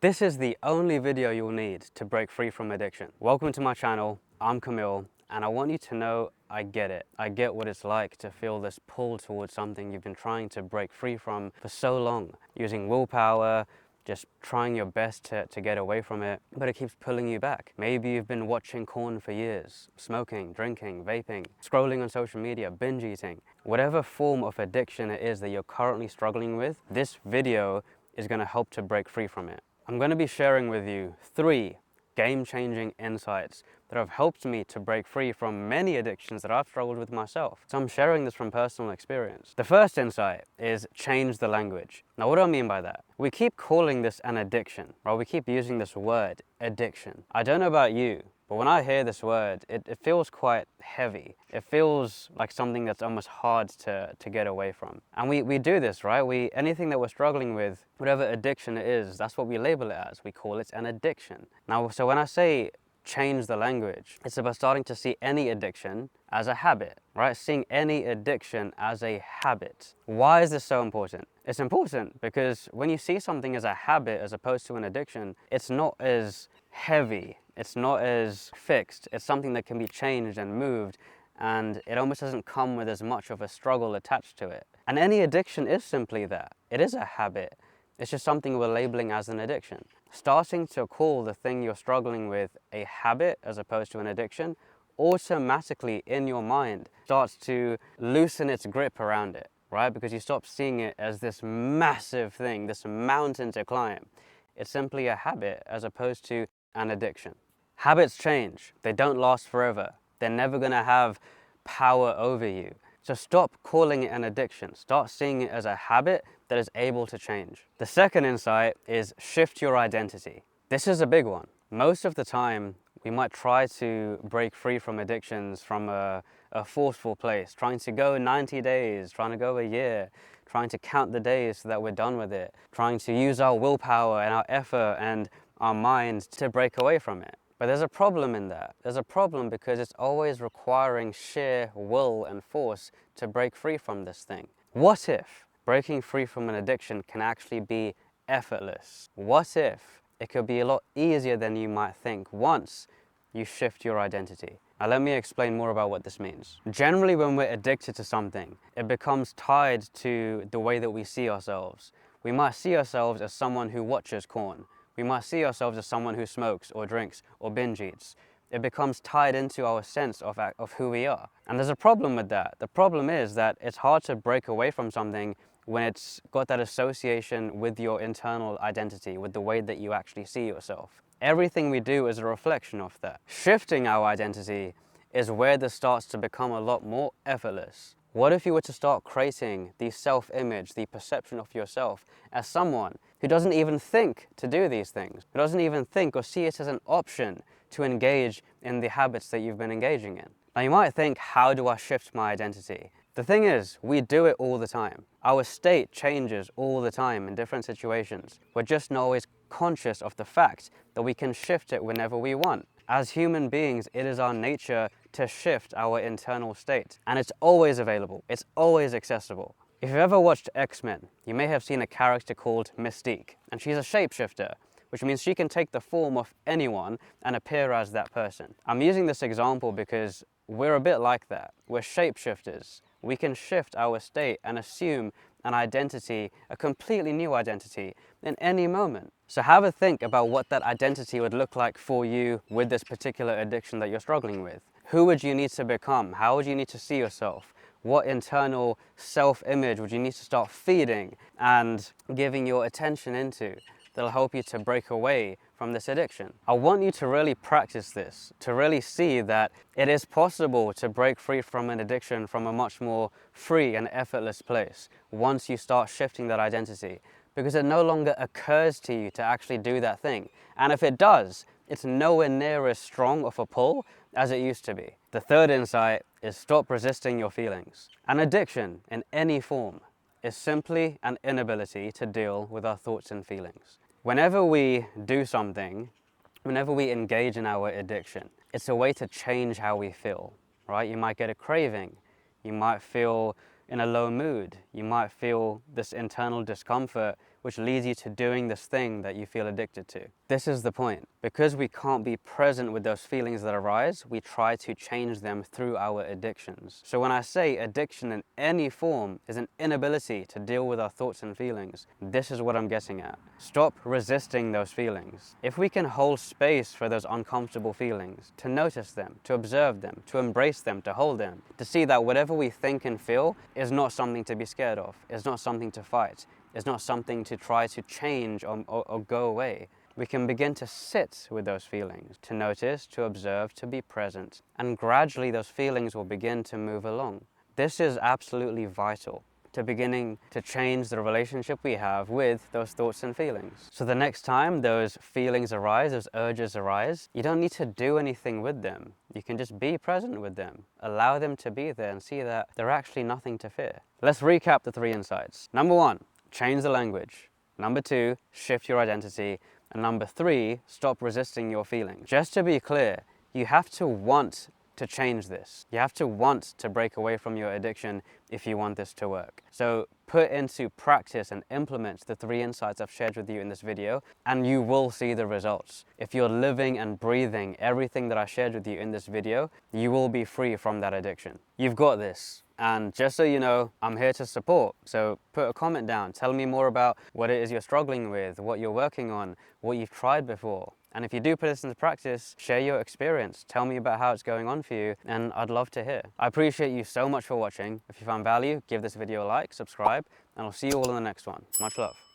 This is the only video you'll need to break free from addiction. Welcome to my channel, I'm Kamil, and I want you to know I get it. I get what it's like to feel this pull towards something you've been trying to break free from for so long, using willpower, just trying your best to get away from it, but it keeps pulling you back. Maybe you've been watching porn for years, smoking, drinking, vaping, scrolling on social media, binge eating. Whatever form of addiction it is that you're currently struggling with, this video is going to help to break free from it. I'm going to be sharing with you 3 game-changing insights that have helped me to break free from many addictions that I've struggled with myself. So I'm sharing this from personal experience. The first insight is change the language. Now, what do I mean by that? We keep calling this an addiction, right? We keep using this word, addiction. I don't know about you, but when I hear this word, it feels quite heavy. It feels like something that's almost hard to get away from. And we do this, right? Anything that we're struggling with, whatever addiction it is, that's what we label it as. We call it an addiction. Now, so when I say change the language, it's about starting to see any addiction as a habit, right? Seeing any addiction as a habit. Why is this so important? It's important because when you see something as a habit as opposed to an addiction, it's not as heavy, it's not as fixed, it's something that can be changed and moved, and it almost doesn't come with as much of a struggle attached to it. And any addiction is simply that. It is a habit. It's just something we're labeling as an addiction. Starting to call the thing you're struggling with a habit as opposed to an addiction, automatically in your mind starts to loosen its grip around it, right? Because you stop seeing it as this massive thing, this mountain to climb. It's simply a habit as opposed to an addiction. Habits change. They don't last forever. They're never going to have power over you. So stop calling it an addiction. Start seeing it as a habit that is able to change. The second insight is shift your identity. This is a big one. Most of the time, we might try to break free from addictions from a forceful place, trying to go 90 days, trying to go a year, trying to count the days so that we're done with it, trying to use our willpower and our effort and our mind to break away from it. But there's a problem in that. There's a problem because it's always requiring sheer will and force to break free from this thing. What if breaking free from an addiction can actually be effortless? What if it could be a lot easier than you might think once you shift your identity? Now let me explain more about what this means. Generally, when we're addicted to something, it becomes tied to the way that we see ourselves. We might see ourselves as someone who watches porn. We might see ourselves as someone who smokes or drinks or binge eats. It becomes tied into our sense of who we are. And there's a problem with that. The problem is that it's hard to break away from something when it's got that association with your internal identity, with the way that you actually see yourself. Everything we do is a reflection of that. Shifting our identity is where this starts to become a lot more effortless. What if you were to start creating the self-image, the perception of yourself as someone who doesn't even think to do these things, who doesn't even think or see it as an option to engage in the habits that you've been engaging in? Now you might think, how do I shift my identity? The thing is, we do it all the time. Our state changes all the time in different situations. We're just not always conscious of the fact that we can shift it whenever we want. As human beings, it is our nature to shift our internal state. And it's always available. It's always accessible. If you've ever watched X-Men, you may have seen a character called Mystique. And she's a shapeshifter, which means she can take the form of anyone and appear as that person. I'm using this example because we're a bit like that. We're shapeshifters. We can shift our state and assume an identity, a completely new identity, in any moment. So have a think about what that identity would look like for you with this particular addiction that you're struggling with. Who would you need to become? How would you need to see yourself? What internal self-image would you need to start feeding and giving your attention into that'll help you to break away from this addiction? I want you to really practice this, to really see that it is possible to break free from an addiction from a much more free and effortless place once you start shifting that identity, because it no longer occurs to you to actually do that thing. And if it does, it's nowhere near as strong of a pull as it used to be. The third insight is stop resisting your feelings. An addiction in any form is simply an inability to deal with our thoughts and feelings. Whenever we do something, whenever we engage in our addiction, it's a way to change how we feel, right? You might get a craving, you might feel in a low mood, you might feel this internal discomfort which leads you to doing this thing that you feel addicted to. This is the point. Because we can't be present with those feelings that arise, we try to change them through our addictions. So when I say addiction in any form is an inability to deal with our thoughts and feelings, this is what I'm getting at. Stop resisting those feelings. If we can hold space for those uncomfortable feelings, to notice them, to observe them, to embrace them, to hold them, to see that whatever we think and feel is not something to be scared of, is not something to fight, is not something to try to change or go away. We can begin to sit with those feelings, to notice, to observe, to be present, and gradually those feelings will begin to move along. This is absolutely vital to beginning to change the relationship we have with those thoughts and feelings. So the next time those feelings arise, those urges arise, you don't need to do anything with them. You can just be present with them. Allow them to be there and see that they're actually nothing to fear. Let's recap the 3 insights. Number 1, change the language. Number 2, shift your identity. And number 3, stop resisting your feelings. Just to be clear, you have to want to change this. You have to want to break away from your addiction if you want this to work. So put into practice and implement the 3 insights I've shared with you in this video, and you will see the results. If you're living and breathing everything that I shared with you in this video, you will be free from that addiction. You've got this. And just so you know, I'm here to support. So put a comment down. Tell me more about what it is you're struggling with, what you're working on, what you've tried before. And if you do put this into practice, share your experience. Tell me about how it's going on for you, and I'd love to hear. I appreciate you so much for watching. If you found value, give this video a like, subscribe, and I'll see you all in the next one. Much love.